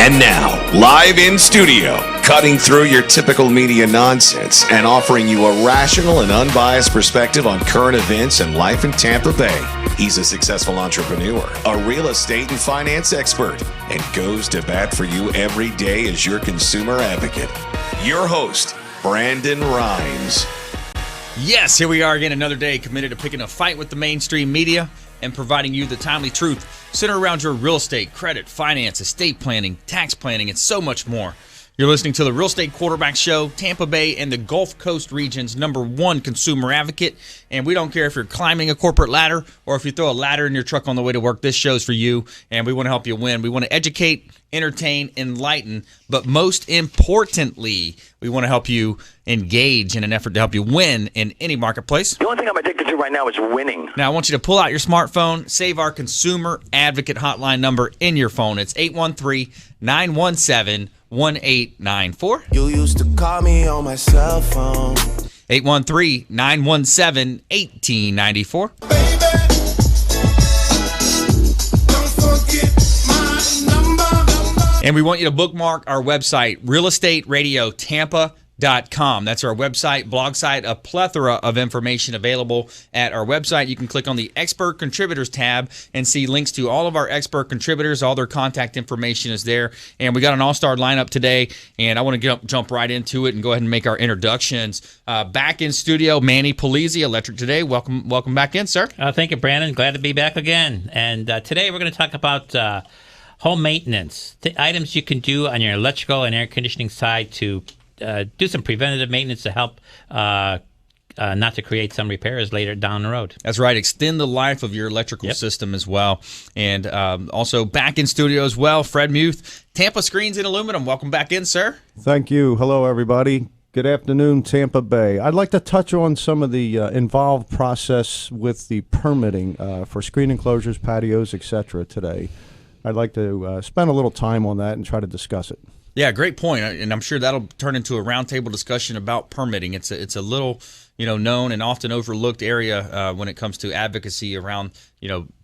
And now, live in studio, cutting through your typical media nonsense and offering you a rational and unbiased perspective on current events and life in Tampa Bay. He's a successful entrepreneur, a real estate and finance expert, and goes to bat for you every day as your consumer advocate. Your host, Brandon Rhymes. Yes, here we are again, another day committed to picking a fight with the mainstream media and providing you the timely truth centered around your real estate, credit, finance, estate planning, tax planning, and so much more. You're listening to the Real Estate Quarterback Show, Tampa Bay and the Gulf Coast region's #1 consumer advocate. And we don't care if you're climbing a corporate ladder or if you throw a ladder in your truck on the way to work. This show's for you, and we want to help you win. We want to educate, entertain, enlighten, but most importantly, we want to help you engage in an effort to help you win in any marketplace. The only thing I'm addicted to right now is winning. Now, I want you to pull out your smartphone, save our consumer advocate hotline number in your phone. It's 813-917-1894. You used to call me on my cell phone. 813-917-1894. And we want you to bookmark our website, realestateradiotampa.com. That's our website, blog site, a plethora of information available at our website. You can click on the Expert Contributors tab and see links to all of our expert contributors. All their contact information is there. And we got an all-star lineup today, and I want to jump right into it and go ahead and make our introductions. Back in studio, Manny Polizzi, Electric Today. Welcome back in, sir. Thank you, Brandon. Glad to be back again. And today we're going to talk about home maintenance, the items you can do on your electrical and air conditioning side to do some preventative maintenance to help not to create some repairs later down the road. That's right. Extend the life of your electrical system as well. And also back in studio as well, Fred Muth, Tampa Screens and Aluminum. Welcome back in, sir. Thank you. Hello, everybody. Good afternoon, Tampa Bay. I'd like to touch on some of the involved process with the permitting for screen enclosures, patios, etc. today. I'd like to spend a little time on that and try to discuss it. Yeah, great point, and I'm sure that'll turn into a roundtable discussion about permitting. It's a little, known and often overlooked area when it comes to advocacy around,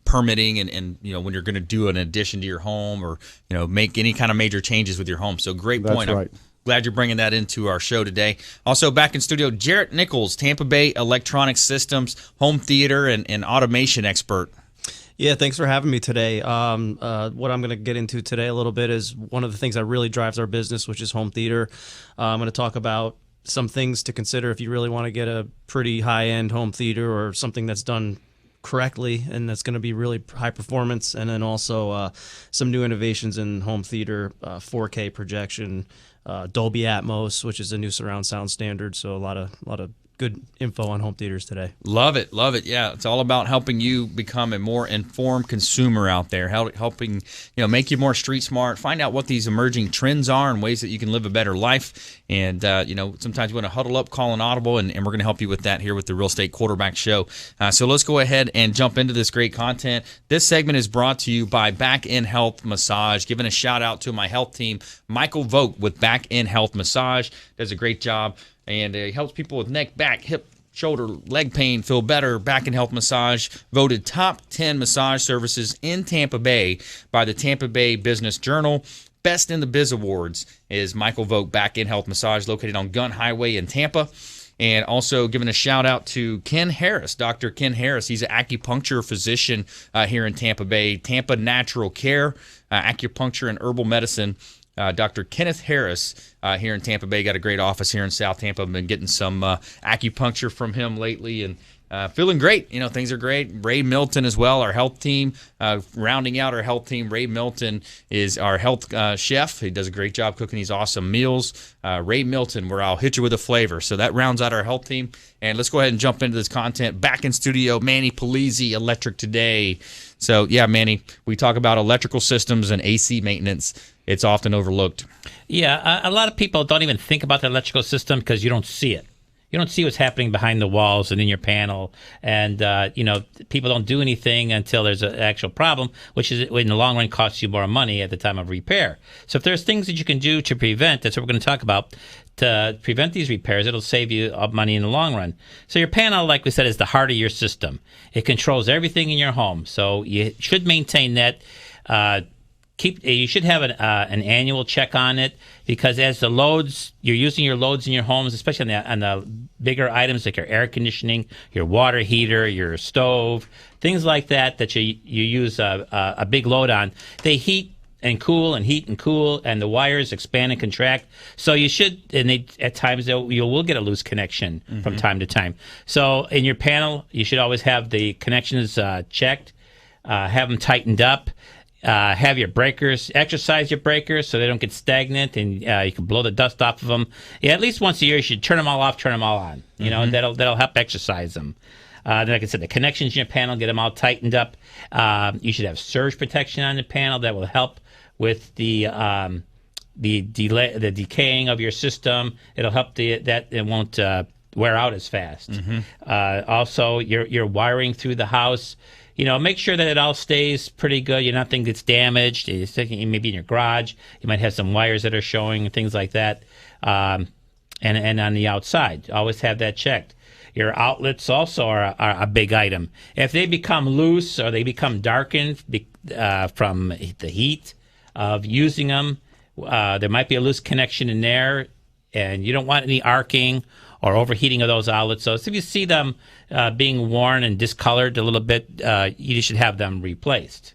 permitting and when you're going to do an addition to your home or, make any kind of major changes with your home. So great point. That's right. I'm glad you're bringing that into our show today. Also back in studio, Jaret Nichols, Tampa Bay Electronic Systems, home theater and automation expert. Yeah, thanks for having me today. What I'm going to get into today a little bit is one of the things that really drives our business, which is home theater. I'm going to talk about some things to consider if you really want to get a pretty high-end home theater or something that's done correctly and that's going to be really high performance, and then also some new innovations in home theater, 4K projection, Dolby Atmos, which is a new surround sound standard. So a lot of good info on home theaters today. Love it. Yeah, it's all about helping you become a more informed consumer out there, helping make you more street smart, find out what these emerging trends are and ways that you can live a better life. And sometimes you want to huddle up, call an audible, and we're going to help you with that here with the Real Estate Quarterback Show. So let's go ahead and jump into this great content. This segment is brought to you by Back In Health Massage. Giving a shout out to my health team, Michael Vogt with Back In Health Massage. Does a great job. And it helps people with neck, back, hip, shoulder, leg pain feel better. Back in Health Massage, voted top 10 massage services in Tampa Bay by the Tampa Bay Business Journal. Best in the Biz Awards is Michael Vogt Back in Health Massage, located on Gun Highway in Tampa. And also giving a shout out to Ken Harris, Dr. Ken Harris. He's an acupuncture physician here in Tampa Bay. Tampa Natural Care, acupuncture and herbal medicine. Dr. Kenneth Harris here in Tampa Bay got a great office here in South Tampa. I've been getting some acupuncture from him lately and feeling great. Things are great. Ray Milton as well, our health team. Rounding out our health team, Ray Milton is our health chef. He does a great job cooking these awesome meals. Ray Milton, where I'll hit you with a flavor. So that rounds out our health team. And let's go ahead and jump into this content. Back in studio, Manny Polizzi, Electric Today. So, yeah, Manny, we talk about electrical systems and AC maintenance. It's often overlooked. Yeah, a lot of people don't even think about the electrical system because you don't see it. You don't see what's happening behind the walls and in your panel. And, people don't do anything until there's an actual problem, which is in the long run costs you more money at the time of repair. So if there's things that you can do to prevent, that's what we're going to talk about, to prevent these repairs, it'll save you money in the long run. So your panel, like we said, is the heart of your system. It controls everything in your home. So you should maintain that. you should have an annual check on it, because as the loads, you're using your loads in your homes, especially on the bigger items like your air conditioning, your water heater, your stove, things like that you use a big load on. They heat and cool and heat and cool, and the wires expand and contract. So you should, and at times you will get a loose connection from time to time. So in your panel, you should always have the connections checked, have them tightened up. Have your breakers, exercise your breakers so they don't get stagnant, and you can blow the dust off of them. Yeah, at least once a year, you should turn them all off, turn them all on. You know, that'll help exercise them. Then, like I said, the connections in your panel, get them all tightened up. You should have surge protection on the panel that will help with the decaying of your system. It'll help that it won't wear out as fast. Also, your wiring through the house. You know, make sure that it all stays pretty good. Nothing gets damaged. You're thinking maybe in your garage, you might have some wires that are showing and things like that. And on the outside, always have that checked. Your outlets also are a big item. If they become loose or they become darkened from the heat of using them, there might be a loose connection in there, and you don't want any arcing or overheating of those outlets. So if you see them being worn and discolored a little bit, you should have them replaced.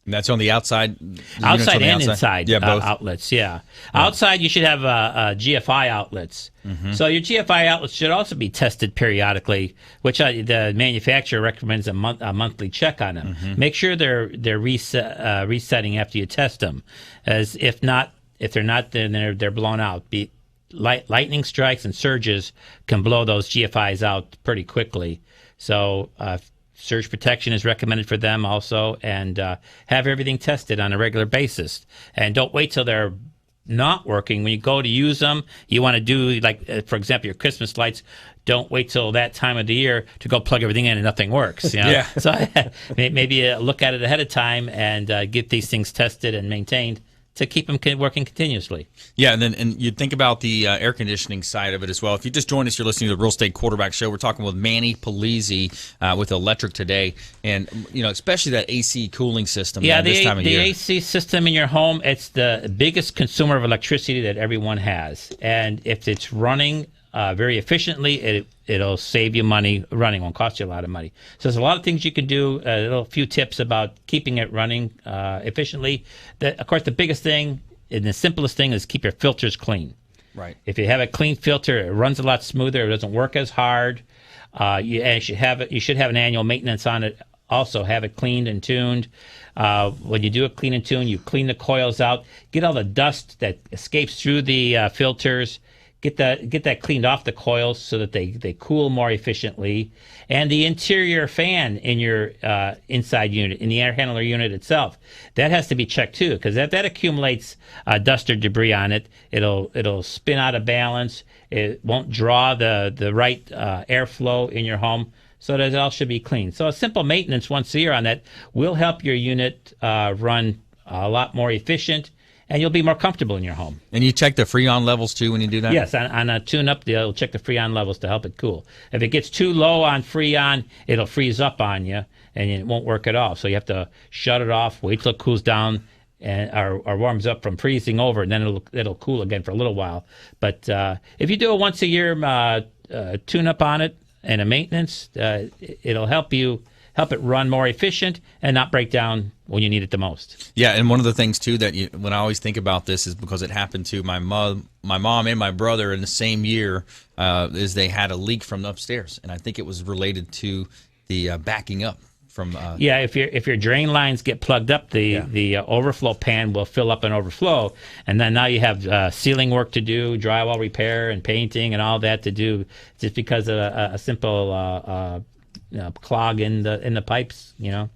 And that's on the outside? Outside and inside both. outlets, yeah. Outside, you should have GFI outlets. So your GFI outlets should also be tested periodically, which the manufacturer recommends a monthly check on them. Make sure they're resetting after you test them, as if they're not, then they're blown out. Lightning strikes and surges can blow those GFIs out pretty quickly. So surge protection is recommended for them also, and have everything tested on a regular basis. And don't wait till they're not working. When you go to use them, you want to do, like, for example, your Christmas lights. Don't wait till that time of the year to go plug everything in and nothing works. You know? Yeah. So maybe look at it ahead of time and get these things tested and maintained to keep them working continuously. Yeah, and you'd think about the air conditioning side of it as well. If you just joined us, you're listening to the Real Estate Quarterback Show. We're talking with Manny Polizzi with Electric Today, and especially that AC cooling system. Yeah, this time of year. The AC system in your home, it's the biggest consumer of electricity that everyone has, and if it's running very efficiently, it'll save you money running. Won't cost you a lot of money. So there's a lot of things you can do. A few tips about keeping it running efficiently. Of course, the biggest thing and the simplest thing is keep your filters clean. Right. If you have a clean filter, it runs a lot smoother. It doesn't work as hard. You should have an annual maintenance on it. Also, have it cleaned and tuned. When you do a clean and tune, you clean the coils out. Get all the dust that escapes through the filters. Get that cleaned off the coils so that they cool more efficiently. And the interior fan in your inside unit, in the air handler unit itself, that has to be checked too, because if that accumulates dust or debris on it, it'll spin out of balance. It won't draw the right airflow in your home, so that it all should be clean. So a simple maintenance once a year on that will help your unit run a lot more efficient, and you'll be more comfortable in your home. And you check the Freon levels too when you do that? Yes, on a tune-up, they'll check the Freon levels to help it cool. If it gets too low on Freon, it'll freeze up on you, and it won't work at all. So you have to shut it off, wait till it cools down, or warms up from freezing over, and then it'll cool again for a little while. But if you do a once-a-year tune-up on it and a maintenance, it'll help it run more efficient and not break down when you need it the most. Yeah, and one of the things too that when I always think about this is because it happened to my mom and my brother in the same year, is they had a leak from upstairs, and I think it was related to the backing up from. Yeah, if your drain lines get plugged up, the overflow pan will fill up and overflow, and then now you have ceiling work to do, drywall repair and painting and all that to do, just because of a simple. Clog in the pipes,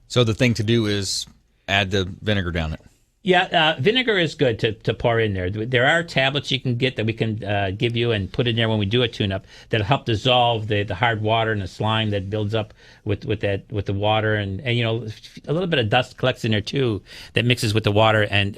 So the thing to do is add the vinegar down it. Yeah, vinegar is good to pour in there. There are tablets you can get that we can give you and put in there when we do a tune-up that'll help dissolve the hard water and the slime that builds up with the water, and a little bit of dust collects in there too that mixes with the water and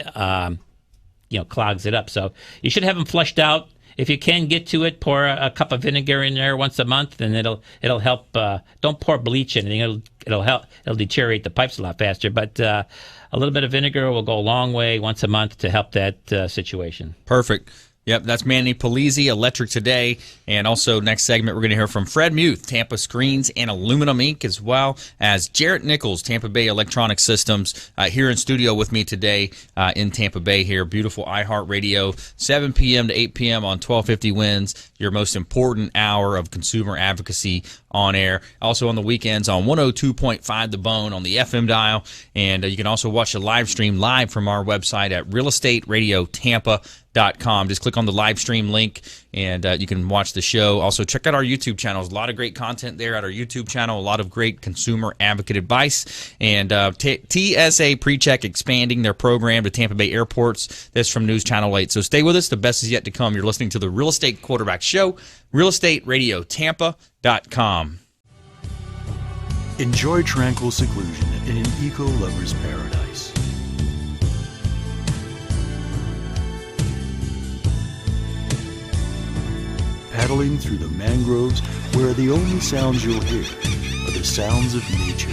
clogs it up. So you should have them flushed out. if you can get to it, pour a cup of vinegar in there once a month, and it'll help. Don't pour bleach in anything. It'll help. It'll deteriorate the pipes a lot faster. But a little bit of vinegar will go a long way once a month to help that situation. Perfect. Yep, that's Manny Polizzi, Electric Today. And also, next segment, we're going to hear from Fred Muth, Tampa Screens and Aluminum Inc., as well as Jaret Nichols, Tampa Bay Electronic Systems, here in studio with me today in Tampa Bay here. Beautiful iHeartRadio, 7 p.m. to 8 p.m. on 1250 Wins, your most important hour of consumer advocacy on air. Also on the weekends on 102.5 The Bone on the FM dial. And you can also watch the live stream live from our website at realestateradiotampa.com. Just click on the live stream link and you can watch the show. Also, check out our YouTube channel. There's a lot of great content there at our YouTube channel, a lot of great consumer advocate advice. And TSA PreCheck expanding their program to Tampa Bay airports. That's from News Channel 8. So stay with us. The best is yet to come. You're listening to the Real Estate Quarterback Show, realestateradiotampa.com. Enjoy tranquil seclusion in an eco-lover's paradise. Paddling through the mangroves where the only sounds you'll hear are the sounds of nature.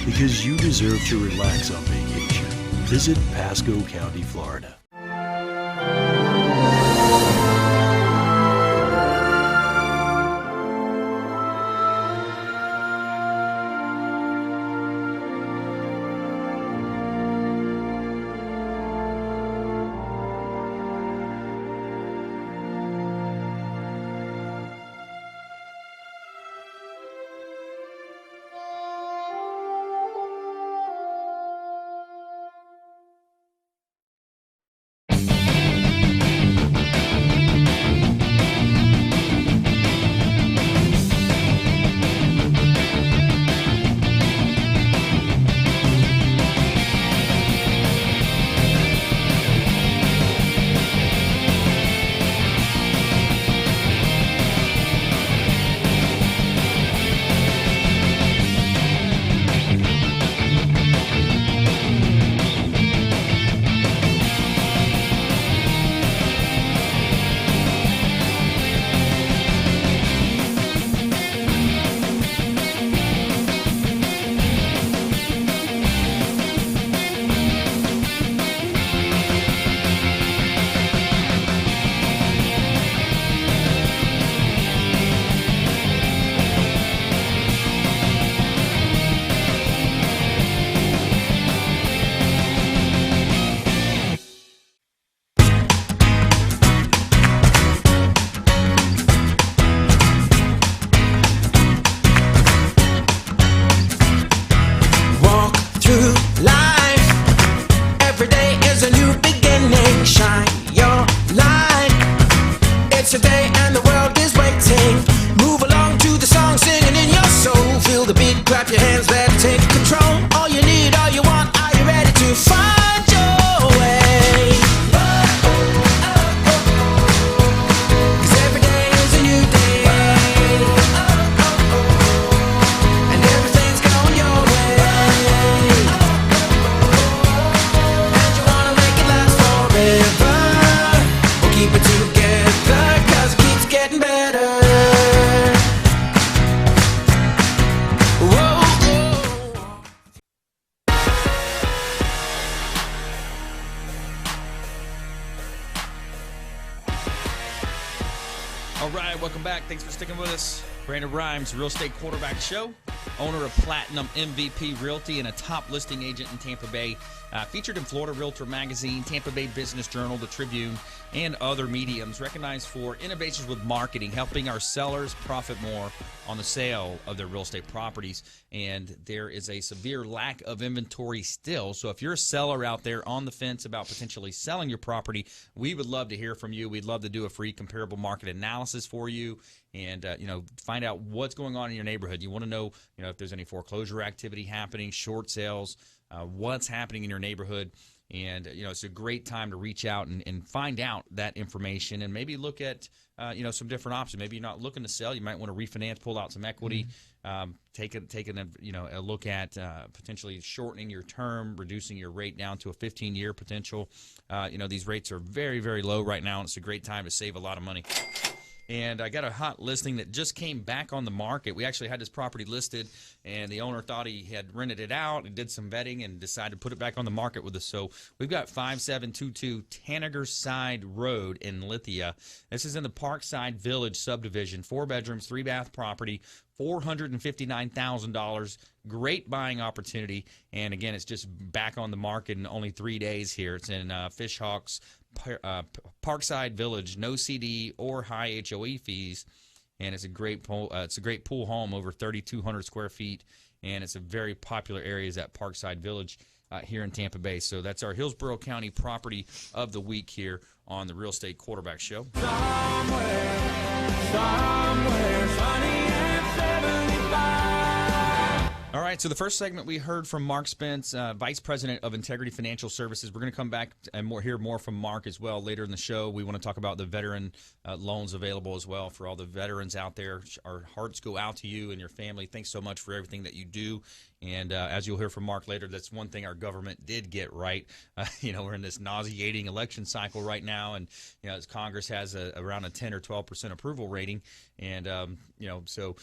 Because you deserve to relax on vacation, visit Pasco County, Florida. All right, welcome back. Thanks for sticking with us. Brandon Rhymes, Real Estate Quarterback Show, owner of Platinum MVP Realty and a top listing agent in Tampa Bay. Featured in Florida Realtor Magazine, Tampa Bay Business Journal, The Tribune, and other mediums. Recognized for innovations with marketing, helping our sellers profit more on the sale of their real estate properties. And there is a severe lack of inventory still. So if you're a seller out there on the fence about potentially selling your property, we would love to hear from you. We'd love to do a free comparable market analysis for you and find out what's going on in your neighborhood. You want to know if there's any foreclosure activity happening, short sales, what's happening in your neighborhood. And, it's a great time to reach out and find out that information and maybe look at, some different options. Maybe you're not looking to sell. You might want to refinance, pull out some equity, taking a look at potentially shortening your term, reducing your rate down to a 15-year potential. These rates are very, very low right now, and it's a great time to save a lot of money. And I got a hot listing that just came back on the market. We actually had this property listed, and the owner thought he had rented it out and did some vetting and decided to put it back on the market with us. So we've got 5722 Tanager Side Road in Lithia. This is in the Parkside Village subdivision, 4 bedrooms, 3-bath property, $459,000. Great buying opportunity. And again, it's just back on the market in only 3 days here. It's in Fishhawks, Parkside Village, no CD or high HOE fees. And it's a great pool. It's a great pool home, over 3,200 square feet, and it's a very popular area is at Parkside Village here in Tampa Bay. So that's our Hillsborough County property of the week here on the Real Estate Quarterback Show. Somewhere sunny and 75. All right, so the first segment we heard from Mark Spence, Vice President of Integrity Financial Services. We're going to come back and hear more from Mark as well later in the show. We want to talk about the veteran loans available as well for all the veterans out there. Our hearts go out to you and your family. Thanks so much for everything that you do. And as you'll hear from Mark later, that's one thing our government did get right. We're in this nauseating election cycle right now, and as Congress has around a 10 or 12% approval rating, and so.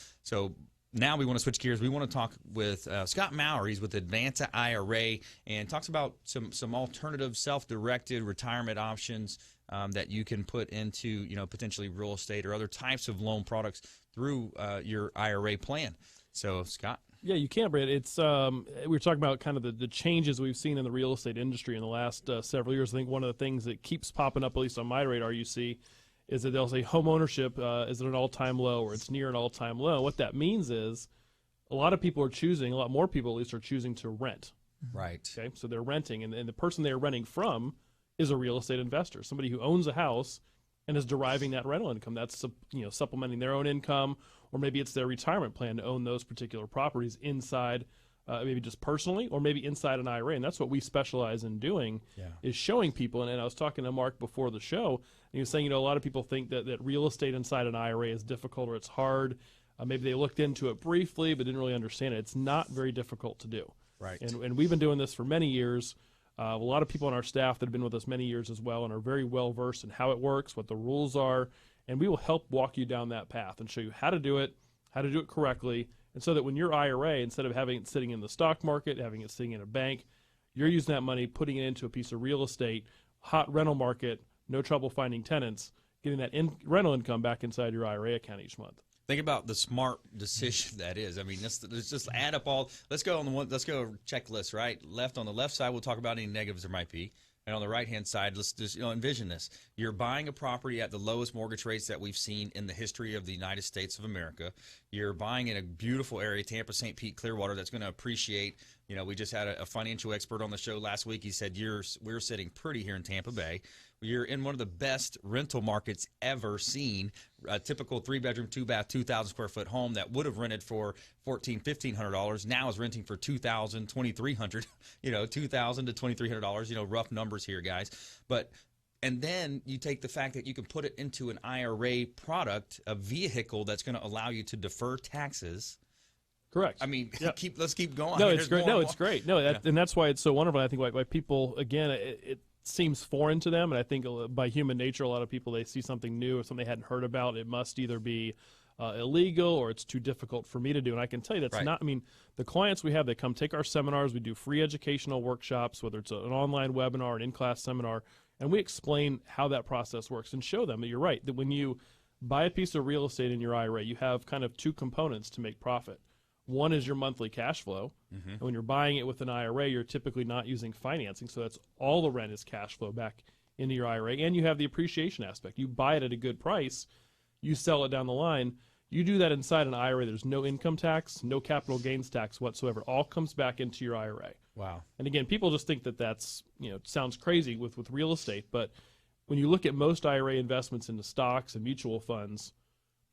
Now we want to switch gears. We want to talk with Scott Maurer. He's with Advanta IRA and talks about some alternative self-directed retirement options that you can put into potentially real estate or other types of loan products through your IRA plan. So, Scott. Yeah, you can, Brad. It's we were talking about kind of the changes we've seen in the real estate industry in the last several years. I think one of the things that keeps popping up, at least on my radar, you see, is that they'll say home ownership is at an all-time low or it's near an all-time low. What that means is a lot of people are choosing, a lot more people at least are choosing to rent. Right. Okay, so they're renting, and the person they're renting from is a real estate investor, somebody who owns a house and is deriving that rental income. That's supplementing their own income, or maybe it's their retirement plan to own those particular properties inside, maybe just personally, or maybe inside an IRA. And that's what we specialize in doing, is showing people. And I was talking to Mark before the show, and he was saying, a lot of people think that real estate inside an IRA is difficult or it's hard. Maybe they looked into it briefly but didn't really understand it. It's not very difficult to do. Right. And we've been doing this for many years. A lot of people on our staff that have been with us many years as well and are very well versed in how it works, what the rules are, and we will help walk you down that path and show you how to do it correctly, and so that when your IRA, instead of having it sitting in the stock market, having it sitting in a bank, you're using that money, putting it into a piece of real estate, hot rental market, no trouble finding tenants, getting that rental income back inside your IRA account each month. Think about the smart decision that is. I mean, let's just add up all. Let's go checklist, right? On the left side, we'll talk about any negatives there might be. And on the right-hand side, let's just envision this. You're buying a property at the lowest mortgage rates that we've seen in the history of the United States of America. You're buying in a beautiful area, Tampa, St. Pete, Clearwater, that's going to appreciate. We just had a financial expert on the show last week. He said we're sitting pretty here in Tampa Bay. You're in one of the best rental markets ever seen. A typical 3-bedroom, 2-bath, 2,000 square foot home that would have rented for $1,400, $1,500 now is renting for $2,000, $2,300. $2,000 to $2,300. Rough numbers here, guys. And then you take the fact that you can put it into an IRA product, a vehicle that's going to allow you to defer taxes. Correct. I mean, yep. Let's keep going. No, it's great. It's great. No, and that's why it's so wonderful. I think why people, again, it seems foreign to them, and I think by human nature, a lot of people, they see something new or something they hadn't heard about. It must either be illegal or it's too difficult for me to do. And I can tell you that's not. I mean, the clients we have, they come take our seminars. We do free educational workshops, whether it's an online webinar, an in-class seminar, and we explain how that process works and show them that you're right, that when you buy a piece of real estate in your IRA, you have kind of two components to make profit. One is your monthly cash flow. Mm-hmm. And when you're buying it with an IRA, you're typically not using financing, so that's all the rent is cash flow back into your IRA. And you have the appreciation aspect. You buy it at a good price, you sell it down the line. You do that inside an IRA. There's no income tax, no capital gains tax whatsoever. All comes back into your IRA. Wow. And again, people just think that that's, sounds crazy with real estate. But when you look at most IRA investments into stocks and mutual funds,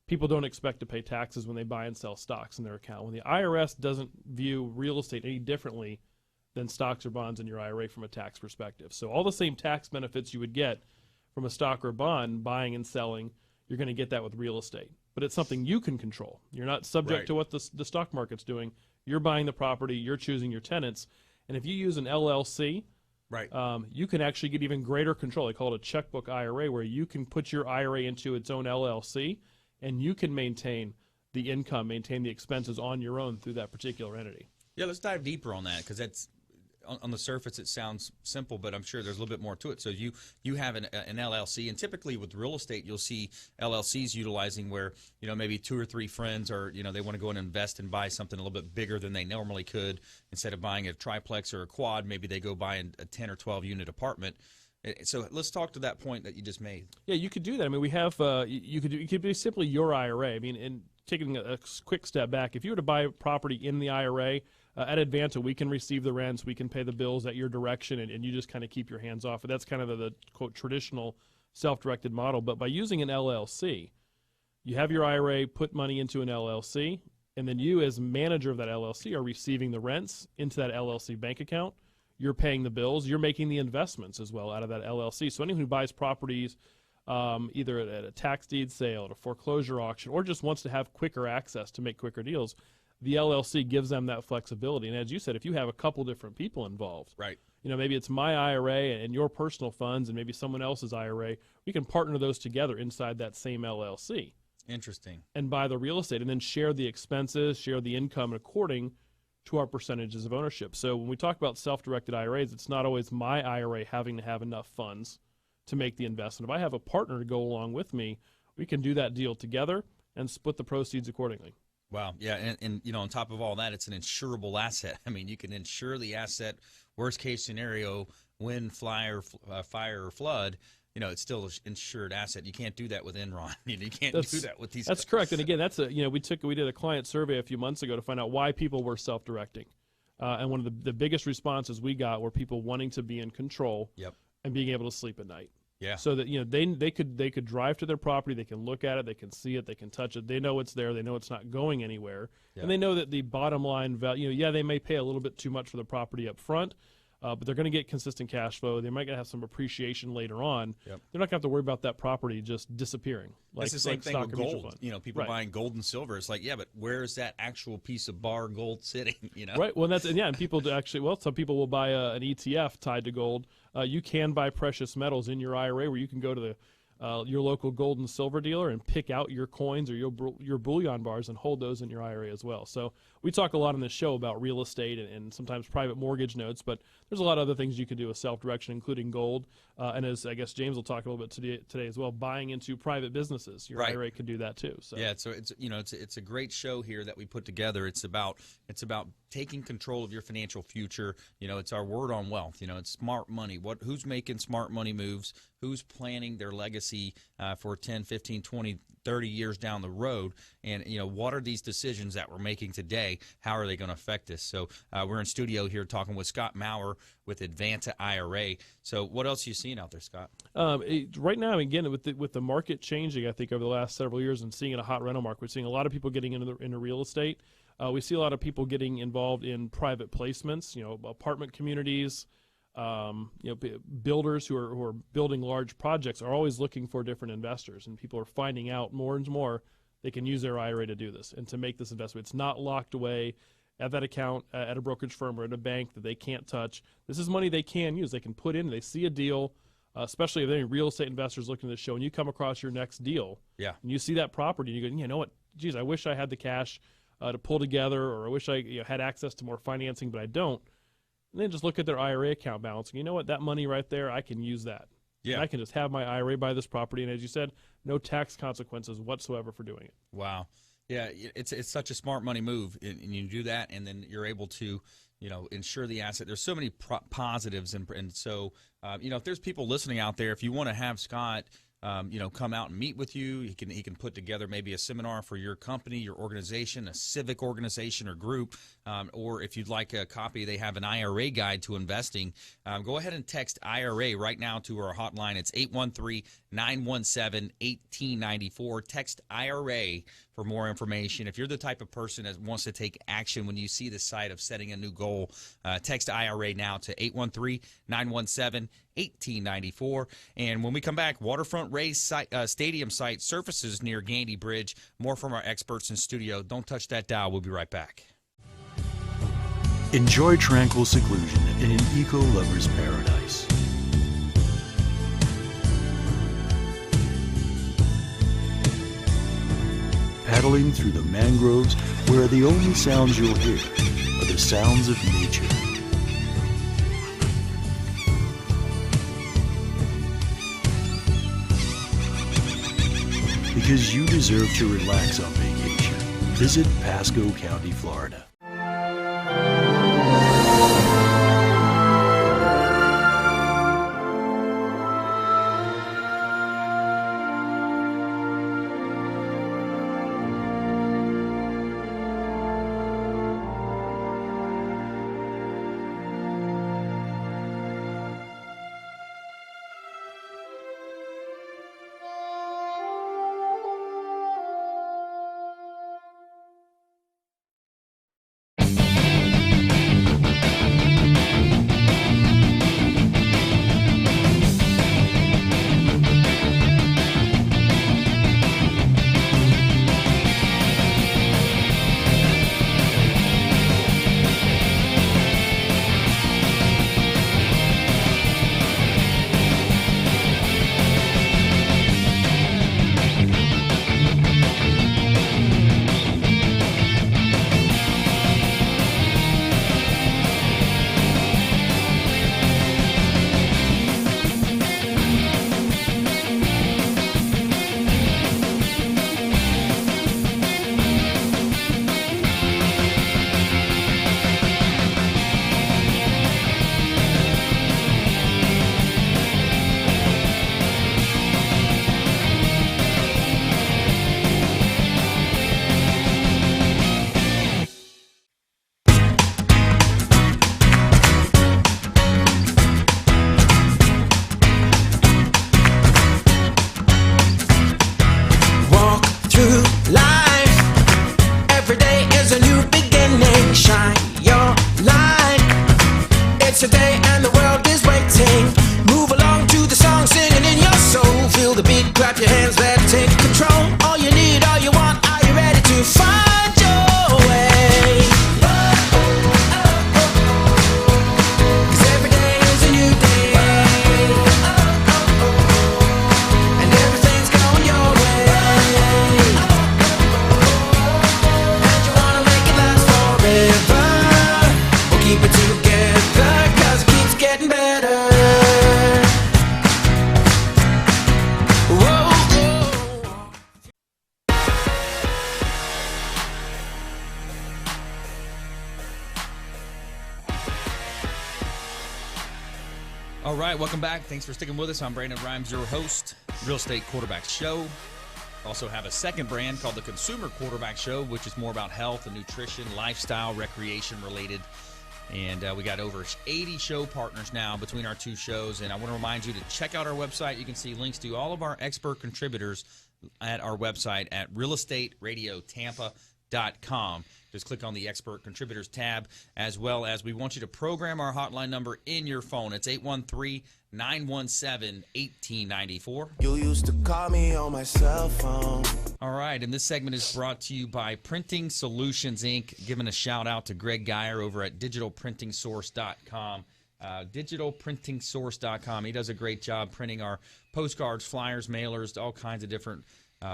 people don't expect to pay taxes when they buy and sell stocks in their account. When the IRS doesn't view real estate any differently than stocks or bonds in your IRA from a tax perspective. So all the same tax benefits you would get from a stock or bond buying and selling, you're going to get that with real estate. But it's something you can control. You're not subject to what the stock market's doing. You're buying the property. You're choosing your tenants. And if you use an LLC, you can actually get even greater control. They call it a checkbook IRA, where you can put your IRA into its own LLC, and you can maintain the income, maintain the expenses on your own through that particular entity. Yeah, let's dive deeper on that, because that's on the surface it sounds simple, but I'm sure there's a little bit more to it. So you have an LLC, and typically with real estate, you'll see LLCs utilizing where maybe 2 or 3 friends, or they want to go and invest and buy something a little bit bigger than they normally could. Instead of buying a triplex or a quad, maybe they go buy a 10 or 12 unit apartment. So let's talk to that point that you just made. Yeah, you could do that. I mean, we have you could be simply your IRA. I mean, and taking a quick step back, if you were to buy property in the IRA, at Advanta, we can receive the rents, we can pay the bills at your direction, and you just kind of keep your hands off. That's kind of the quote traditional self-directed model. But by using an LLC, you have your IRA put money into an LLC, and then you as manager of that LLC are receiving the rents into that LLC bank account. You're paying the bills. You're making the investments as well out of that LLC. So anyone who buys properties either at a tax deed sale, at a foreclosure auction, or just wants to have quicker access to make quicker deals, the LLC gives them that flexibility. And as you said, if you have a couple different people involved, maybe it's my IRA and your personal funds and maybe someone else's IRA, we can partner those together inside that same LLC. Interesting. And buy the real estate and then share the expenses, share the income according to our percentages of ownership. So when we talk about self-directed IRAs, it's not always my IRA having to have enough funds to make the investment. If I have a partner to go along with me, we can do that deal together and split the proceeds accordingly. Wow. Yeah. And on top of all that, it's an insurable asset. I mean, you can insure the asset, worst case scenario, wind, fire, or flood. It's still an insured asset. You can't do that with Enron. You can't do that with these. That's correct. And again, that's we did a client survey a few months ago to find out why people were self-directing. And one of the biggest responses we got were people wanting to be in control and being able to sleep at night. Yeah. So that they could drive to their property, they can look at it, they can see it, they can touch it. They know it's there, they know it's not going anywhere, and they know that the bottom line value. They may pay a little bit too much for the property up front, but they're going to get consistent cash flow. They might get to have some appreciation later on. They're not going to have to worry about that property just disappearing. It's the same thing with gold. People buying gold and silver. It's like, but where's that actual piece of bar gold sitting? Right. Well, and people some people will buy an ETF tied to gold. You can buy precious metals in your IRA, where you can go to your local gold and silver dealer and pick out your coins or your bullion bars and hold those in your IRA as well. So we talk a lot on this show about real estate and sometimes private mortgage notes, but there's a lot of other things you can do with self-direction, including gold. And as I guess James will talk a little bit today as well, buying into private businesses. Your IRA can do that too. So so it's a great show here that we put together. It's about taking control of your financial future. It's our word on wealth. It's smart money. Who's making smart money moves? Who's planning their legacy for 10, 15, 20, 30 years down the road? And, what are these decisions that we're making today? How are they going to affect us? So we're in studio here talking with Scott Maurer with Advanta IRA. So what else are you seeing out there, Scott? Right now, again, with the market changing, I think, over the last several years and seeing a hot rental market, we're seeing a lot of people getting into real estate. We see a lot of people getting involved in private placements, apartment communities. Builders who are building large projects are always looking for different investors, and people are finding out more and more they can use their IRA to do this and to make this investment. It's not locked away at that account at a brokerage firm or at a bank that they can't touch. This is money they can use. They can put in. They see a deal, especially if there are any real estate investors looking at this show, and you come across your next deal, and you see that property, and you go, you know what, geez, I wish I had the cash to pull together, or I wish I had access to more financing, but I don't. And then just look at their IRA account balance. And you know what? That money right there, I can use that. Yeah. And I can just have my IRA buy this property. And as you said, no tax consequences whatsoever for doing it. Wow. Yeah, it's such a smart money move. And you do that, and then you're able to, insure the asset. There's so many positives. And so, if there's people listening out there, if you want to have Scott come out and meet with you. He can put together maybe a seminar for your company, your organization, a civic organization or group, or if you'd like a copy, they have an IRA guide to investing. Go ahead and text IRA right now to our hotline. It's 813-917-1894. Text IRA for more information. If you're the type of person that wants to take action when you see the sight of setting a new goal, text IRA now to 813-917-1894. And when we come back, Waterfront Race Stadium site surfaces near Gandy Bridge. More from our experts in studio. Don't touch that dial. We'll be right back. Enjoy tranquil seclusion in an eco-lover's paradise. Paddling through the mangroves where the only sounds you'll hear are the sounds of nature. Because you deserve to relax on vacation. Visit Pasco County, Florida. All right, welcome back. Thanks for sticking with us. I'm Brandon Rhymes, your host, Real Estate Quarterback Show. Also have a second brand called the Consumer Quarterback Show, which is more about health and nutrition, lifestyle, recreation related. And we got over 80 show partners now between our two shows. And I want to remind you to check out our website. You can see links to all of our expert contributors at our website at realestateradiotampa.com. Just click on the Expert Contributors tab, as well as we want you to program our hotline number in your phone. It's 813-917-1894. You used to call me on my cell phone. All right, and this segment is brought to you by Printing Solutions, Inc., giving a shout-out to Greg Geyer over at digitalprintingsource.com. Digitalprintingsource.com. He does a great job printing our postcards, flyers, mailers, all kinds of different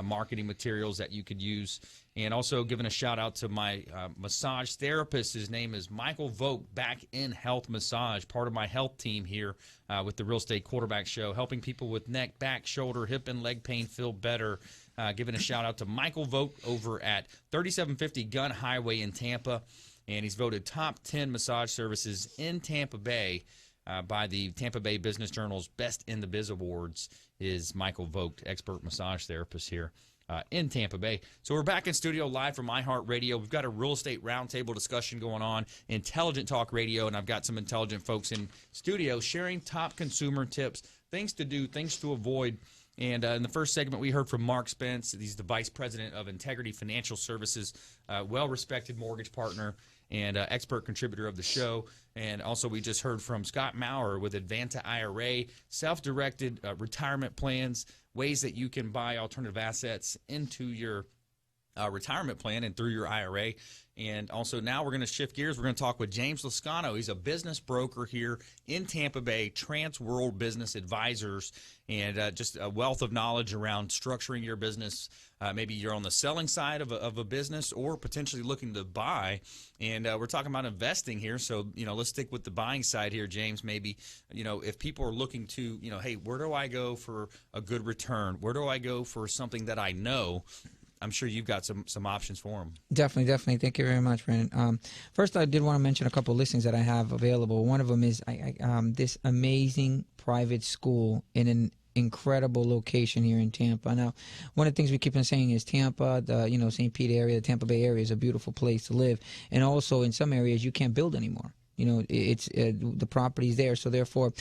marketing materials that you could use. And also giving a shout out to my massage therapist. His name is Michael Vogt, Back in Health Massage, part of my health team here with the Real Estate Quarterback Show, helping people with neck, back, shoulder, hip, and leg pain feel better. Giving a shout out to Michael Vogt over at 3750 Gun Highway in Tampa. And he's voted top 10 massage services in Tampa Bay by the Tampa Bay Business Journal's Best in the Biz Awards is Michael Vogt, expert massage therapist here in Tampa Bay. So we're back in studio live from iHeartRadio. We've got a real estate roundtable discussion going on, Intelligent Talk Radio, and I've got some intelligent folks in studio sharing top consumer tips, things to do, things to avoid. And in the first segment, we heard from Mark Spence. He's the Vice President of Integrity Financial Services, well-respected mortgage partner and expert contributor of the show. And also we just heard from Scott Maurer with Advanta IRA, self-directed retirement plans, ways that you can buy alternative assets into your retirement plan and through your IRA. And also now we're going to shift gears. We're going to talk with James Lascano. He's a business broker here in Tampa Bay, Trans World Business Advisors, and just a wealth of knowledge around structuring your business. Maybe you're on the selling side of a business or potentially looking to buy. And we're talking about investing here. So, let's stick with the buying side here, James. Maybe, if people are looking to, hey, where do I go for a good return? Where do I go for something that I know? I'm sure you've got some options for them. Definitely. Thank you very much, Brandon. First, I did want to mention a couple of listings that I have available. One of them is this amazing private school in an incredible location here in Tampa. Now, one of the things we keep on saying is Tampa, the St. Pete area, the Tampa Bay area is a beautiful place to live, and also in some areas you can't build anymore. It's the property's there, so therefore,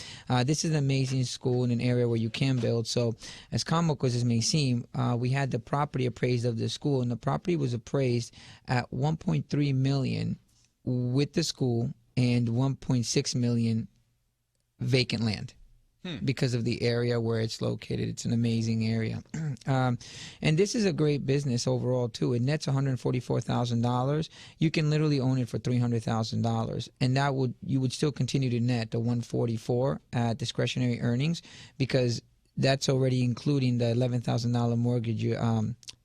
this is an amazing school in an area where you can build. So, as comical as this may seem, we had the property appraised of the school, and the property was appraised at $1.3 million with the school and $1.6 million vacant land. Because of the area where it's located. It's an amazing area. And this is a great business overall, too. It nets $144,000. You can literally own it for $300,000. And you would still continue to net the $144,000 at discretionary earnings, because that's already including the $11,000 mortgage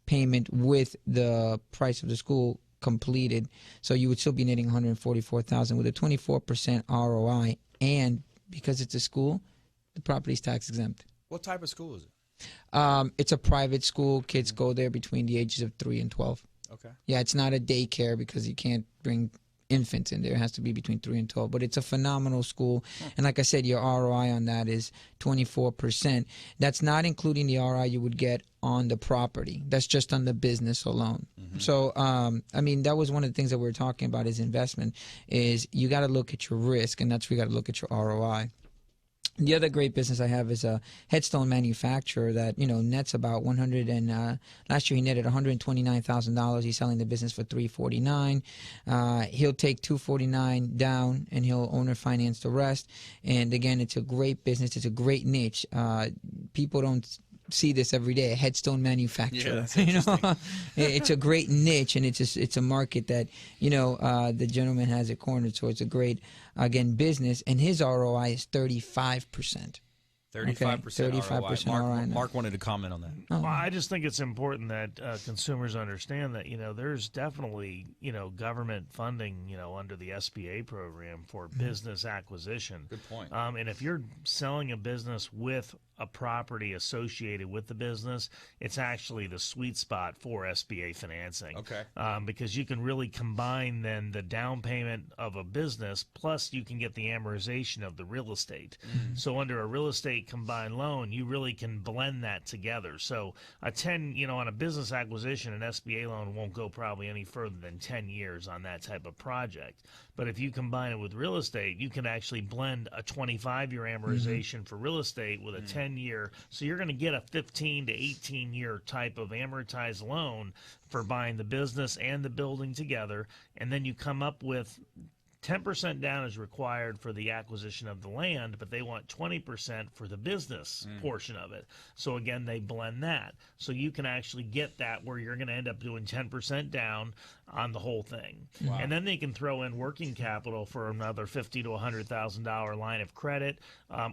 payment with the price of the school completed. So you would still be netting $144,000 with a 24% ROI. And because it's a school, the property's tax exempt. What type of school is it? It's a private school. Kids go there between the ages of 3 and 12. Okay. Yeah, it's not a daycare because you can't bring infants in there. It has to be between 3 and 12. But it's a phenomenal school. And like I said, your ROI on that is 24%. That's not including the ROI you would get on the property. That's just on the business alone. So, that was one of the things that we were talking about is investment, is you got to look at your risk, and that's where you got to look at your ROI. The other great business I have is a headstone manufacturer that nets about last year he netted $129,000. He's selling the business for $349,000. He'll take $249,000 down and he'll owner finance the rest. And again, it's a great business. It's a great niche. People don't see this every day, a headstone manufacturer. Yeah, it's a great niche, and it's a market that the gentleman has it cornered. So it's a great business, and his ROI is 35%. 35% ROI. Mark wanted to comment on that. Well, I just think it's important that consumers understand that there's definitely government funding under the SBA program for business acquisition. Good point. And if you're selling a business with a property associated with the business, it's actually the sweet spot for SBA financing. Okay. Because you can really combine then the down payment of a business, plus you can get the amortization of the real estate. So under a real estate combined loan, you really can blend that together. So on a business acquisition, an SBA loan won't go probably any further than 10 years on that type of project. But if you combine it with real estate, you can actually blend a 25-year amortization for real estate with a 10-year. So you're going to get a 15 to 18-year type of amortized loan for buying the business and the building together. And then you come up with 10% down is required for the acquisition of the land, but they want 20% for the business portion of it. So again, they blend that. So you can actually get that where you're going to end up doing 10% down on the whole thing. Wow. And then they can throw in working capital for another $50,000 to $100,000 line of credit,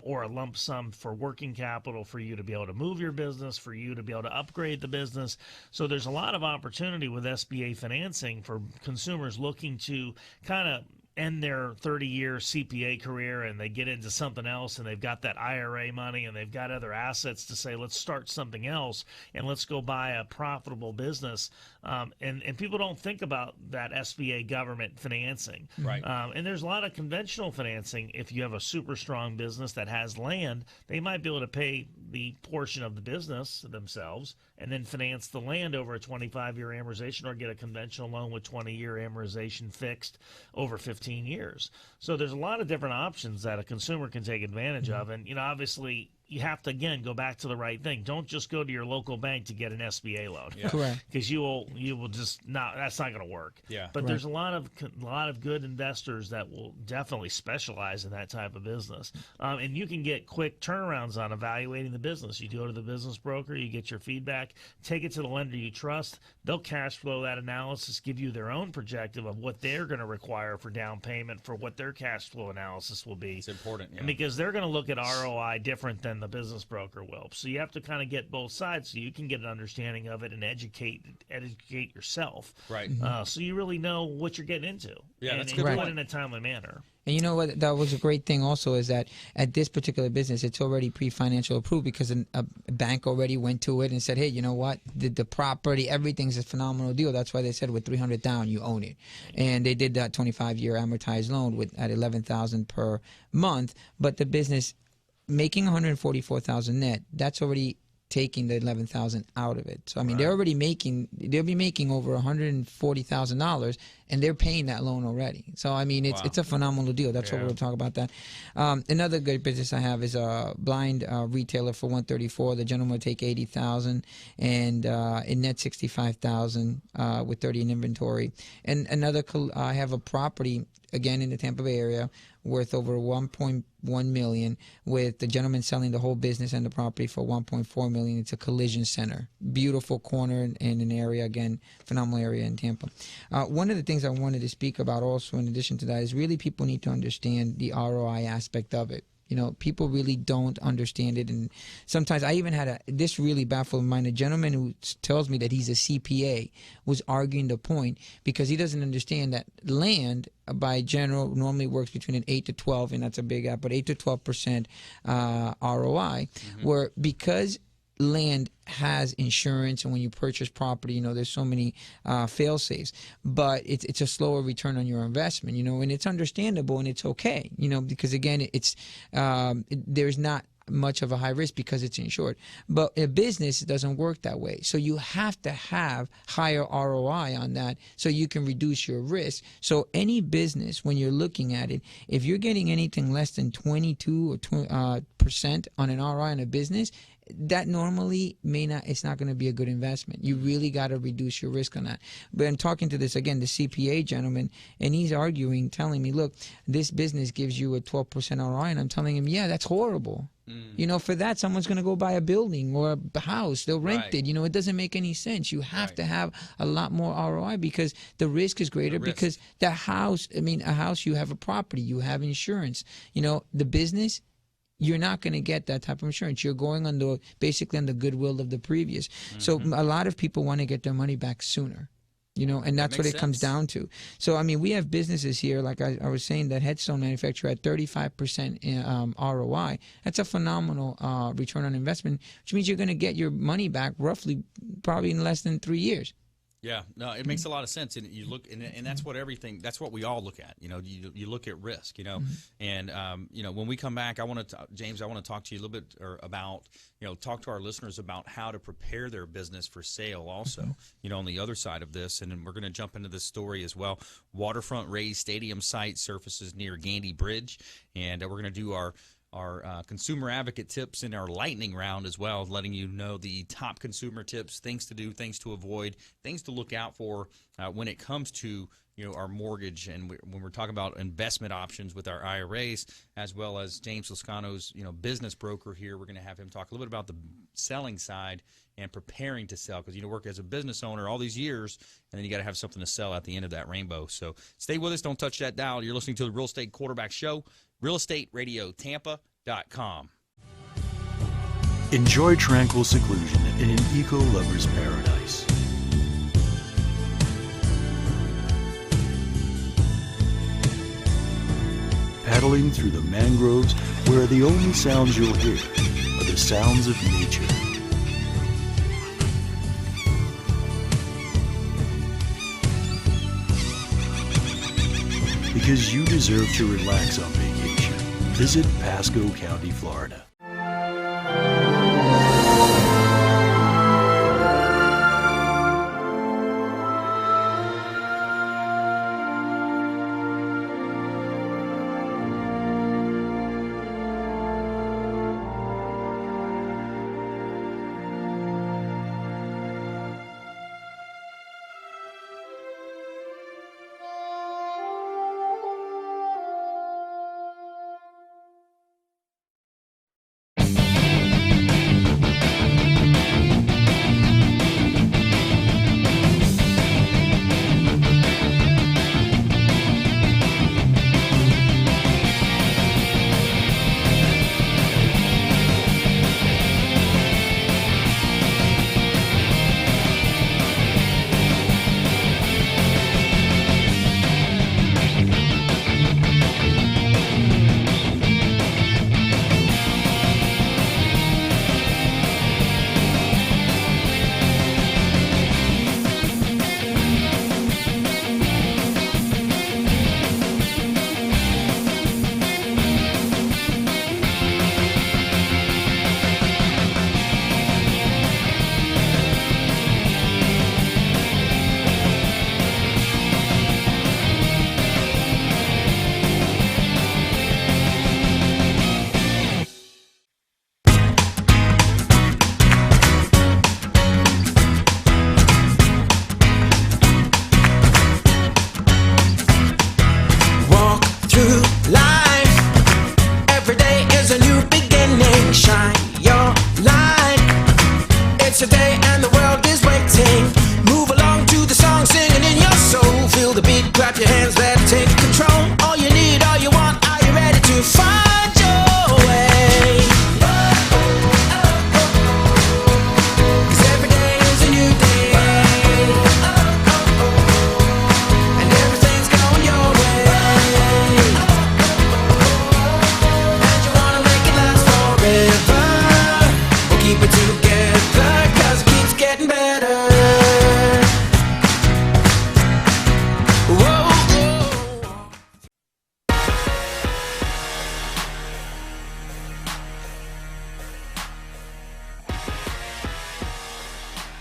or a lump sum for working capital for you to be able to move your business, for you to be able to upgrade the business. So there's a lot of opportunity with SBA financing for consumers looking to kind of end their 30-year CPA career and they get into something else and they've got that IRA money and they've got other assets to say, let's start something else and let's go buy a profitable business. And people don't think about that SBA government financing. Right. And there's a lot of conventional financing. If you have a super strong business that has land, they might be able to pay the portion of the business themselves and then finance the land over a 25-year amortization, or get a conventional loan with 20-year amortization fixed over 15 years. So there's a lot of different options that a consumer can take advantage of. And, obviously, you have to, again, go back to the right thing. Don't just go to your local bank to get an SBA loan. Yeah. Correct. Because you will just not. That's not going to work. Yeah. But there's a lot of good investors that will definitely specialize in that type of business, and you can get quick turnarounds on evaluating the business. You go to the business broker, you get your feedback, take it to the lender you trust. They'll cash flow that analysis, give you their own projective of what they're going to require for down payment for what their cash flow analysis will be. It's important, yeah. And because they're going to look at ROI different than the business broker will. So you have to kind of get both sides so you can get an understanding of it and educate yourself. Right. So you really know what you're getting into. Yeah, and that's you good do it point. in a timely manner. And you know what? That was a great thing also, is that at this particular business, it's already pre-financial approved because a bank already went to it and said, hey, you know what? The property, everything's a phenomenal deal. That's why they said with $300 down, you own it. And they did that 25-year amortized loan at $11,000 per month. But the business making $144,000 net, that's already taking the $11,000 out of it. So I mean, they'll be making over $140,000, and they're paying that loan already. So I mean, it's a phenomenal deal. That's what we'll talk about that. Another good business I have is a blind retailer for $134,000. The gentleman will take $80,000 and in net $65,000 with 30 in inventory. And another, I have a property again in the Tampa Bay area worth over $1.1 million, with the gentleman selling the whole business and the property for $1.4 million. It's a collision center, beautiful corner in an area, again, phenomenal area in Tampa. One of the things I wanted to speak about also, in addition to that, is really people need to understand the ROI aspect of it. People really don't understand it, and sometimes I even had this really baffled mine. A gentleman who tells me that he's a CPA was arguing the point because he doesn't understand that land, by general, normally works between an 8 to 12, and that's a big app, but 8 to 12% ROI, where because land has insurance, and when you purchase property, there's so many fail safes, but it's a slower return on your investment, and it's understandable and it's okay, because again, there's not much of a high risk because it's insured. But a business doesn't work that way. So you have to have higher ROI on that so you can reduce your risk. So any business, when you're looking at it, if you're getting anything less than 22 or percent on an ROI on a business, that normally it's not going to be a good investment. You really got to reduce your risk on that. But I'm talking to this, again, the CPA gentleman, and he's arguing, telling me, look, this business gives you a 12% ROI, and I'm telling him, yeah, that's horrible. For that, someone's going to go buy a building or a house. They'll rent it. It doesn't make any sense. You have to have a lot more ROI because the risk is greater, because a house, you have a property, you have insurance. The business, you're not going to get that type of insurance. You're going basically on the goodwill of the previous. So a lot of people want to get their money back sooner. And that's what it comes down to. So, we have businesses here, like I was saying, that headstone manufacturer at 35% ROI. That's a phenomenal return on investment, which means you're going to get your money back probably in less than 3 years. Yeah, no, it makes a lot of sense, and you look, and that's what that's what we all look at. You look at risk, and when we come back, James, I want to talk to you a little bit about, talk to our listeners about how to prepare their business for sale. Also, on the other side of this, and then we're going to jump into this story as well. Waterfront raised stadium site surfaces near Gandy Bridge, and we're going to do our consumer advocate tips in our lightning round as well, letting you know the top consumer tips, things to do, things to avoid, things to look out for when it comes to our mortgage, and when we're talking about investment options with our IRAs, as well as James Lascano's business broker here. We're going to have him talk a little bit about the selling side and preparing to sell, because work as a business owner all these years, and then you got to have something to sell at the end of that rainbow. So stay with us. Don't touch that dial. You're listening to the Real Estate Quarterback Show, realestateradiottampa.com. Enjoy tranquil seclusion in an eco-lover's paradise. paddling through the mangroves where the only sounds you'll hear are the sounds of nature. Because you deserve to relax on vacation, visit Pasco County, Florida.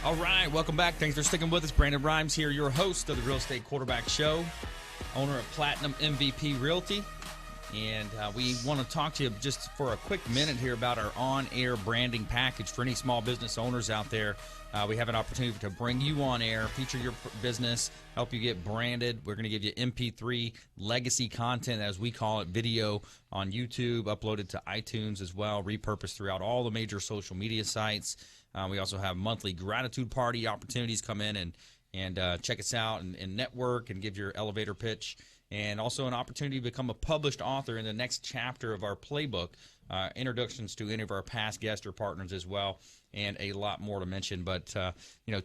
All right, welcome back. Thanks for sticking with us. Brandon Rhymes here, your host of the Real Estate Quarterback Show, owner of Platinum MVP Realty. And we want to talk to you just for a quick minute here about our on-air branding package for any small business owners out there. We have an opportunity to bring you on air, feature your business, help you get branded. We're going to give you MP3 legacy content, as we call it, video on YouTube, uploaded to iTunes as well, repurposed throughout all the major social media sites. We also have monthly gratitude party opportunities. Come in and check us out and network and give your elevator pitch. And also an opportunity to become a published author in the next chapter of our playbook, introductions to any of our past guests or partners as well, and a lot more to mention. But,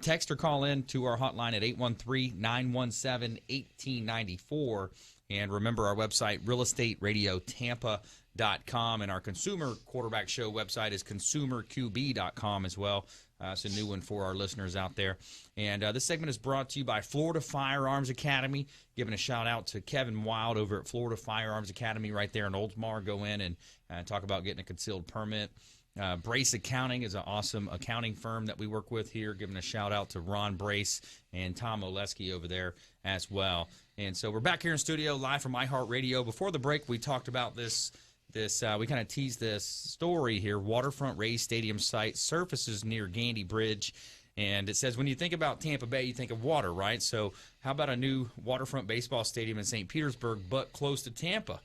text or call in to our hotline at 813-917-1894. And remember our website, realestateradiotampa.com. And our consumer quarterback show website is consumerqb.com as well. It's a new one for our listeners out there. And this segment is brought to you by Florida Firearms Academy. Giving a shout out to Kevin Wild over at Florida Firearms Academy right there in Oldsmar. Go in and talk about getting a concealed permit. Brace Accounting is an awesome accounting firm that we work with here. Giving a shout out to Ron Brace and Tom Oleski over there as well. And so we're back here in studio live from iHeartRadio. Before the break, we talked about this we kind of teased this story here. Waterfront Rays Stadium site surfaces near Gandy Bridge. And it says when you think about Tampa Bay, you think of water, right? So how about a new waterfront baseball stadium in St. Petersburg, but close to Tampa,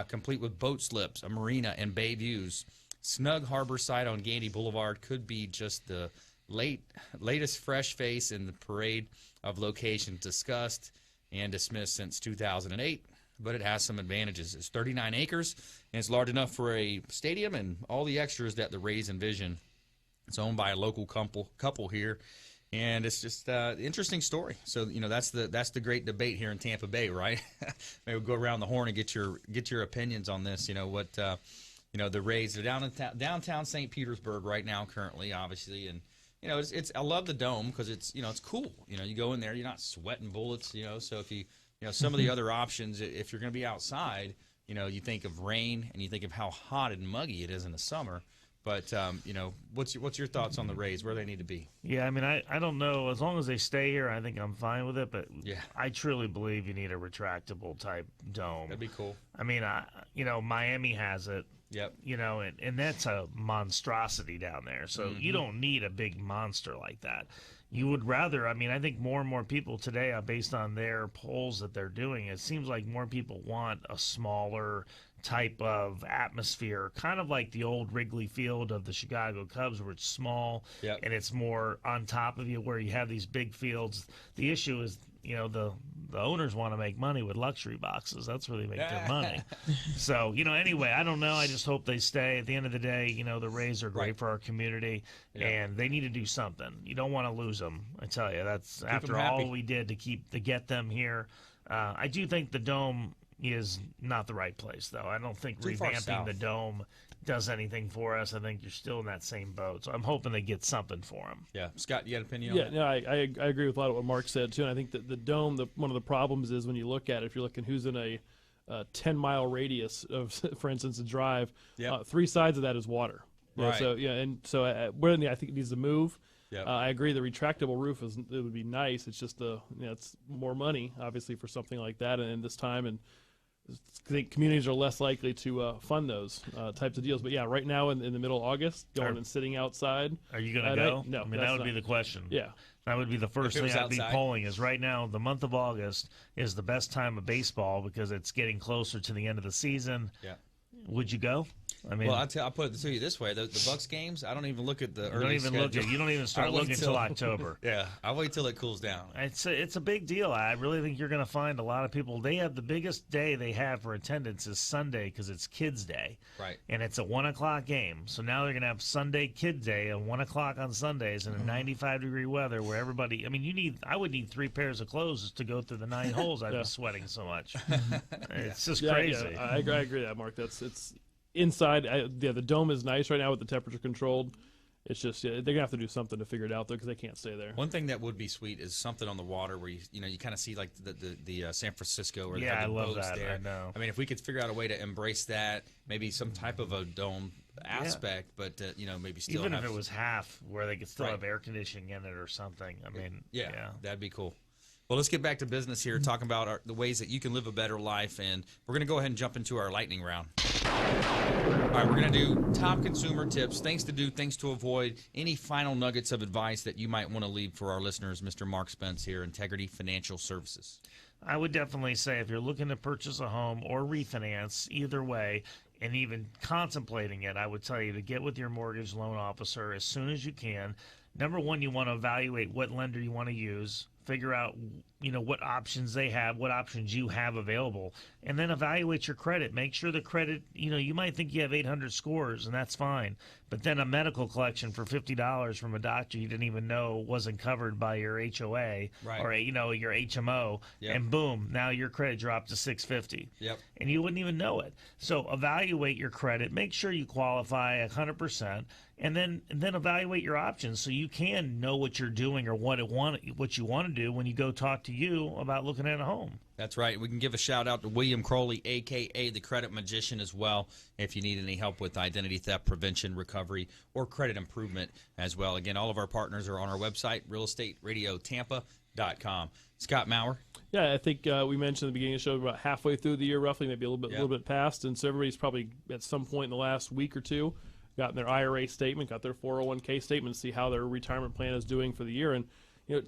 complete with boat slips, a marina, and bay views. Snug harbor site on Gandy Boulevard could be just the latest fresh face in the parade of locations discussed and dismissed since 2008. But it has some advantages. It's 39 acres, and it's large enough for a stadium and all the extras that the Rays envision. It's owned by a local couple here, And it's just interesting story. So that's the great debate here in Tampa Bay, right? Maybe we'll go around the horn and get your opinions on this. What the Rays are downtown St. Petersburg right now currently, obviously, and it's I love the dome because it's cool. You go in there, you're not sweating bullets. So if you some of the other options, if you're going to be outside, you think of rain and you think of how hot and muggy it is in the summer. But what's your thoughts on the Rays, where they need to be? Yeah, I mean, I don't know. As long as they stay here, I think I'm fine with it. But yeah, I truly believe you need a retractable type dome. That'd be cool. I mean, Miami has it. Yep. And that's a monstrosity down there. So you don't need a big monster like that. You would rather, I think more and more people today, based on their polls that they're doing, it seems like more people want a smaller type of atmosphere, kind of like the old Wrigley Field of the Chicago Cubs, where it's small and it's more on top of you, where you have these big fields. The issue is, the owners want to make money with luxury boxes. That's where they make their money. So, anyway, I don't know. I just hope they stay. At the end of the day, the Rays are great for our community, and they need to do something. You don't want to lose them. I tell you, that's after all we did to get them here. I do think the Dome is not the right place, though. I don't think revamping the Dome does anything for us. I think you're still in that same boat. So I'm hoping they get something for them. Yeah. Scott, you got an opinion on that? Yeah, I agree with a lot of what Mark said, too. And I think that the Dome, one of the problems is when you look at it, if you're looking who's in a 10-mile radius of, for instance, a drive, 3 sides of that is water. Right. So, I think it needs to move. Yep. I agree. The retractable roof it would be nice. It's just it's more money, obviously, for something like that. And this time, and I think communities are less likely to fund those types of deals. But yeah, right now in the middle of August, going and sitting outside. Are you going to go? No, that would be the question. Yeah, that would be the first thing I'd be polling. Is right now the month of August is the best time of baseball because it's getting closer to the end of the season. Yeah, would you go? Well, I'll put it to you this way: the Bucks games, I don't even look at the early schedule. You don't even start looking until October. Yeah, I wait till it cools down. It's a big deal. I really think you're going to find a lot of people. They have the biggest day they have for attendance is Sunday because it's Kids Day, right? And it's a 1:00 game. So now they're going to have Sunday Kid Day at 1:00 on Sundays in a 95-degree weather where everybody. I would need 3 pairs of clothes to go through the 9 holes. I've been sweating so much. It's just crazy. Yeah, I agree with that, Mark. It's. Inside, the Dome is nice right now with the temperature controlled. It's just they're gonna have to do something to figure it out though because they can't stay there. One thing that would be sweet is something on the water where you kind of see like the San Francisco or I love boats that. there. I know. If we could figure out a way to embrace that, maybe some type of a dome aspect, but maybe still even have, if it was half where they could still have air conditioning in it or something. That'd be cool. Well, let's get back to business here, talking about the ways that you can live a better life, and we're going to go ahead and jump into our lightning round. All right, we're going to do top consumer tips, things to do, things to avoid, any final nuggets of advice that you might want to leave for our listeners. Mr. Mark Spence here, Integrity Financial Services. I would definitely say if you're looking to purchase a home or refinance, either way, and even contemplating it, I would tell you to get with your mortgage loan officer as soon as you can. Number one, you want to evaluate what lender you want to use. Figure out, what options they have, what options you have available, and then evaluate your credit. Make sure the credit, you might think you have 800 scores, and that's fine. But then a medical collection for $50 from a doctor you didn't even know wasn't covered by your HOA or, your HMO, and boom, now your credit dropped to 650. Yep. And you wouldn't even know it. So evaluate your credit. Make sure you qualify 100%. And then evaluate your options so you can know what you're doing or what you want to do when you go talk to you about looking at a home. That's right. We can give a shout out to William Crowley, a.k.a. the Credit Magician as well, if you need any help with identity theft prevention, recovery, or credit improvement as well. Again, all of our partners are on our website, realestateradiotampa.com. Scott Maurer. Yeah, I think we mentioned at the beginning of the show about halfway through the year, roughly, maybe a little bit past, and so everybody's probably at some point in the last week or two gotten their IRA statement, got their 401k statement, see how their retirement plan is doing for the year, and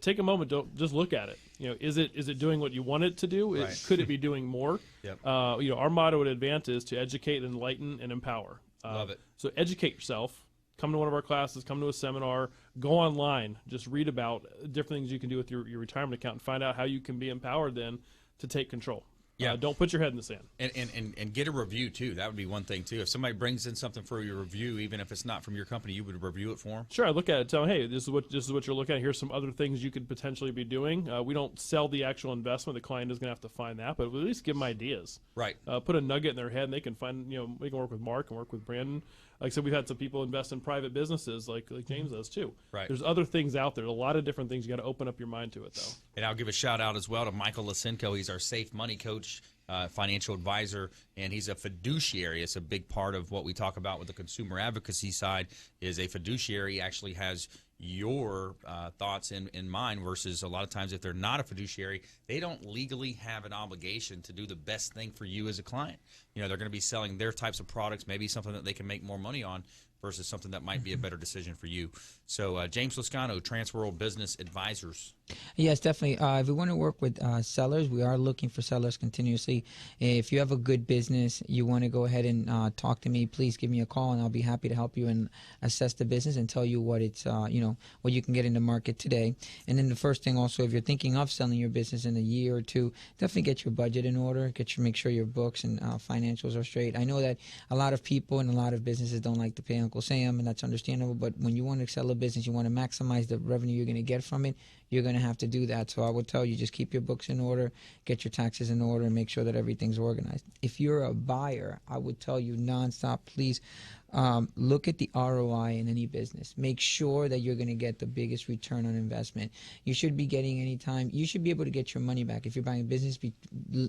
take a moment, don't just look at it. Is it doing what you want it to do? Right. Could it be doing more? Yep. Our motto at Advant is to educate, enlighten, and empower. Love it. So educate yourself. Come to one of our classes. Come to a seminar. Go online. Just read about different things you can do with your retirement account and find out how you can be empowered then to take control. Yeah. Don't put your head in the sand. And get a review too. That would be one thing too. If somebody brings in something for your review, even if it's not from your company, you would review it for them. Sure, I look at it, tell them, hey, this is what you're looking at. Here's some other things you could potentially be doing. We don't sell the actual investment. The client is going to have to find that, but we'll at least give them ideas. Right. Put a nugget in their head, and they can find. They can work with Mark and work with Brandon. Like I said, we've had some people invest in private businesses, like James does too. Right. There's other things out there. A lot of different things. You got to open up your mind to it, though. And I'll give a shout out as well to Michael Lisenko. He's our Safe Money coach, financial advisor, and he's a fiduciary. It's a big part of what we talk about with the consumer advocacy side. Is a fiduciary actually has your thoughts in mind, versus a lot of times if they're not a fiduciary, they don't legally have an obligation to do the best thing for you as a client. They're going to be selling their types of products, maybe something that they can make more money on versus something that might be a better decision for you. So James Lascano, Transworld Business Advisors. Yes, definitely. If we want to work with sellers, we are looking for sellers continuously. If you have a good business, you want to go ahead and talk to me, please give me a call, and I'll be happy to help you and assess the business and tell you what it's, what you can get in the market today. And then the first thing also, if you're thinking of selling your business in a year or two, definitely get your budget in order, make sure your books and financials are straight. I know that a lot of people and a lot of businesses don't like to pay Uncle Sam, and that's understandable, but when you want to sell a business, you want to maximize the revenue you're going to get from it, you're going to have to do that. So I would tell you, just keep your books in order, get your taxes in order, and make sure that everything's organized. If you're a buyer, I would tell you nonstop, please look at the ROI in any business. Make sure that you're going to get the biggest return on investment. You should be getting you should be able to get your money back if you're buying a business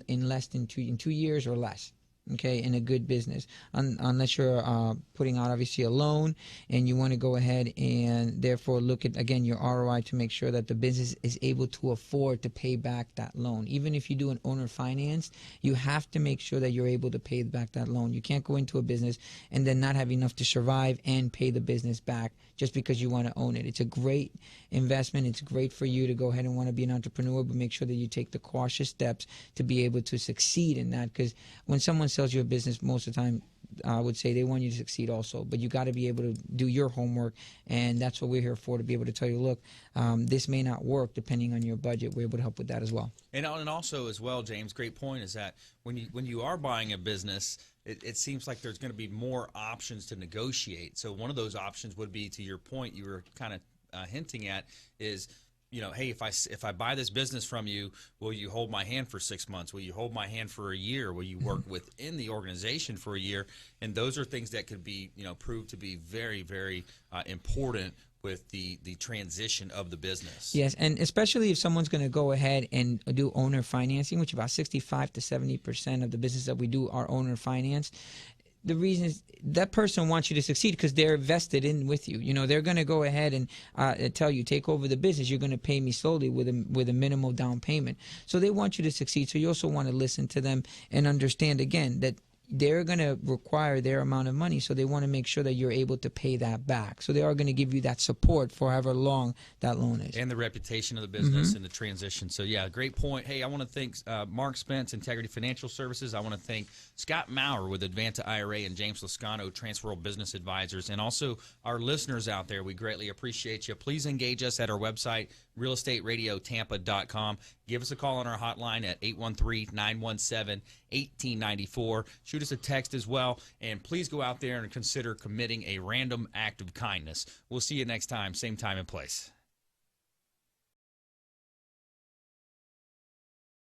in less than 2 years or less. Okay, in a good business, unless you're putting out obviously a loan and you want to go ahead and therefore look at, again, your ROI to make sure that the business is able to afford to pay back that loan. Even if you do an owner finance, you have to make sure that you're able to pay back that loan. You can't go into a business and then not have enough to survive and pay the business back just because you want to own it. It's a great investment. It's great for you to go ahead and want to be an entrepreneur, but make sure that you take the cautious steps to be able to succeed in that, because when someone sells you a business, most of the time, I would say they want you to succeed also, but you got to be able to do your homework, and that's what we're here for, to be able to tell you, look, this may not work depending on your budget. We're able to help with that as well. And also as well, James, great point is that when you are buying a business, it seems like there's going to be more options to negotiate. So one of those options would be, to your point, you were kind of hinting at, is, hey, if I buy this business from you, will you hold my hand for 6 months? Will you hold my hand for a year? Will you work within the organization for a year? And those are things that could be, proved to be very, very important with the transition of the business. Yes, and especially if someone's going to go ahead and do owner financing, which about 65 to 70% of the business that we do are owner financed. The reason is that person wants you to succeed because they're vested in with you. They're going to go ahead and tell you, take over the business. You're going to pay me slowly with a minimal down payment. So they want you to succeed. So you also want to listen to them and understand, again, that they're going to require their amount of money, so they want to make sure that you're able to pay that back. So they are going to give you that support for however long that loan is. And the reputation of the business and the transition. So, yeah, great point. Hey, I want to thank Mark Spence, Integrity Financial Services. I want to thank Scott Maurer with Advanta IRA and James Lascano, Transworld Business Advisors. And also our listeners out there, we greatly appreciate you. Please engage us at our website, realestateradiotampa.com. Give us a call on our hotline at 813-917-1894. Shoot us a text as well. And please go out there and consider committing a random act of kindness. We'll see you next time, same time and place.